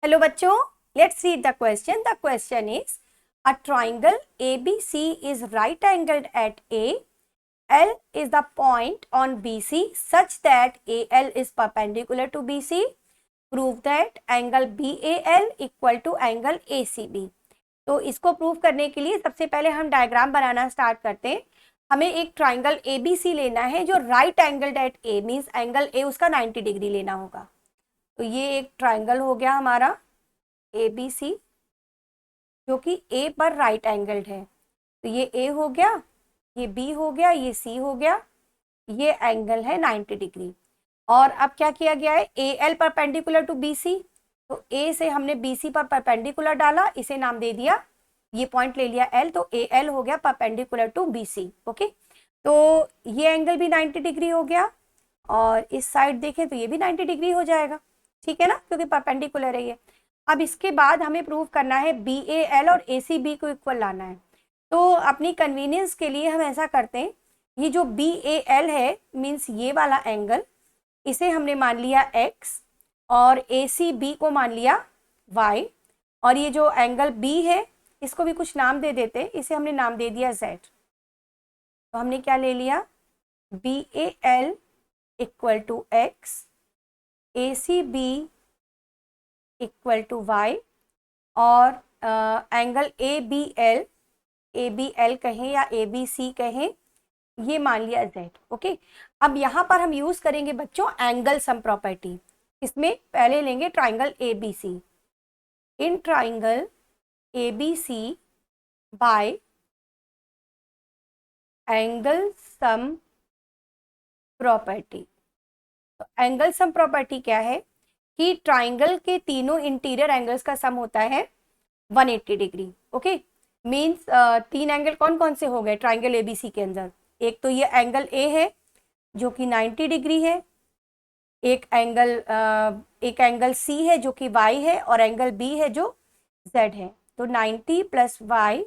Hello बच्चों, let's read the question. The question is a triangle ABC is right angled at A. L is the point on BC such that AL is perpendicular to BC. Prove that angle BAL equal to angle ACB. तो इसको prove करने के लिए सबसे पहले हम diagram बनाना start करते हैं. हमें एक ट्राइंगल ABC लेना है जो right angled at A, means angle A उसका 90 डिग्री लेना होगा. तो ये एक ट्राइंगल हो गया हमारा ABC जो कि A पर राइट एंगल्ड है. तो ये A हो गया, ये B हो गया, ये C हो गया, ये एंगल है 90 डिग्री. और अब क्या किया गया है, AL परपेंडिकुलर टू BC. तो A से हमने BC पर परपेंडिकुलर डाला, इसे नाम दे दिया, ये पॉइंट ले लिया L, तो AL हो गया परपेंडिकुलर टू BC. ओके, तो ये एंगल भी 90 डिग्री हो गया और इस साइड देखें तो ये भी 90 डिग्री हो जाएगा. ठीक है ना, क्योंकि परपेंडिकुलर है ये. अब इसके बाद हमें प्रूव करना है BAL और ACB को इक्वल लाना है. तो अपनी कन्वीनियंस के लिए हम ऐसा करते हैं, ये जो BAL है मीन्स ये वाला एंगल, इसे हमने मान लिया X और ACB को मान लिया Y. और ये जो एंगल B है इसको भी कुछ नाम दे देते, इसे हमने नाम दे दिया Z. तो हमने क्या ले लिया, BAL equal to X, ACB equal to Y और एंगल ABL कहें या ABC कहें, ये मान लिया Z. ओके, अब यहाँ पर हम यूज करेंगे बच्चों एंगल सम प्रॉपर्टी. इसमें पहले लेंगे triangle ABC. In triangle ABC bye angle sum property. तो एंगल सम प्रॉपर्टी क्या है कि ट्राइंगल के तीनों इंटीरियर एंगल्स का सम होता है 180 डिग्री. ओके, मीन्स तीन एंगल कौन कौन से हो गए ट्राइंगल ABC के अंदर. एक तो ये एंगल A है जो कि 90 डिग्री है, एक एंगल C है जो कि Y है और एंगल B है जो Z है. तो 90 plus Y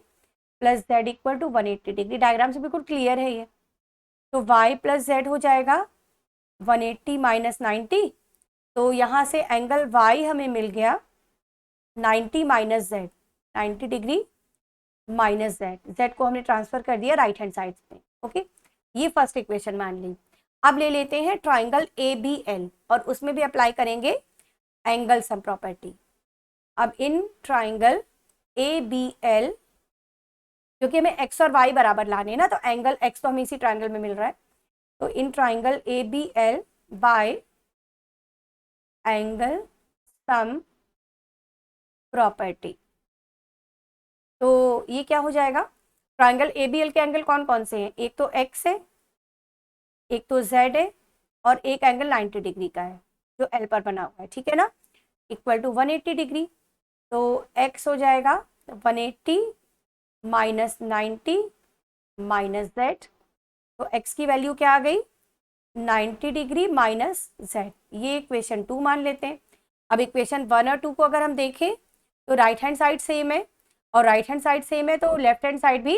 plus Z equal to 180 degree. Diagram से बिल्कुल क्लियर है ये. तो Y प्लस Z हो जाएगा 180 माइनस 90. तो यहाँ से एंगल Y हमें मिल गया 90 minus Z, 90 degree minus Z. Z को हमने ट्रांसफर कर दिया राइट हैंड साइड में. ओके, ये फर्स्ट इक्वेशन मान ली. अब ले लेते हैं ट्राइंगल ABL और उसमें भी अप्लाई करेंगे एंगल सम प्रॉपर्टी. अब इन ट्राइंगल ABL, क्योंकि हमें X और Y बराबर लाने हैं ना, तो एंगल X तो हमें इसी ट्राइंगल में मिल रहा है. तो in triangle ABL bye angle sum property. तो ये क्या हो जाएगा, ट्राइंगल ABL के एंगल कौन कौन से हैं, एक तो X है, एक तो Z है और एक एंगल 90 डिग्री का है जो L पर बना हुआ है. ठीक है ना, इक्वल टू 180 डिग्री. तो X हो जाएगा 180 माइनस 90 माइनस Z. तो X की वैल्यू क्या आ गई, 90 डिग्री माइनस Z. ये इक्वेशन 2 मान लेते हैं. अब इक्वेशन 1 और 2 को अगर हम देखें तो राइट हैंड साइड सेम है और राइट हैंड साइड सेम है तो लेफ्ट हैंड साइड भी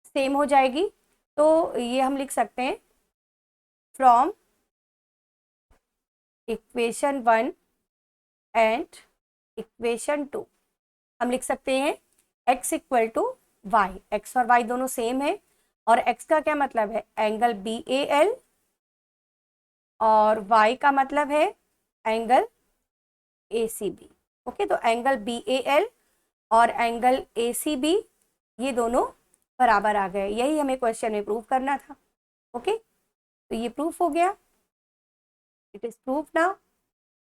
सेम हो जाएगी. तो ये हम लिख सकते हैं फ्रॉम इक्वेशन 1 एंड इक्वेशन 2 हम लिख सकते हैं x equal to y. X और y दोनों सेम है और x का क्या मतलब है, एंगल BAL और y का मतलब है एंगल ACB. ओके, तो एंगल BAL और एंगल ACB ये दोनों बराबर आ गए. यही हमें क्वेश्चन में प्रूव करना था. ओके, तो ये प्रूफ हो गया. It is proof now.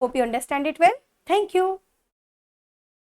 Hope you understand it well. Thank you.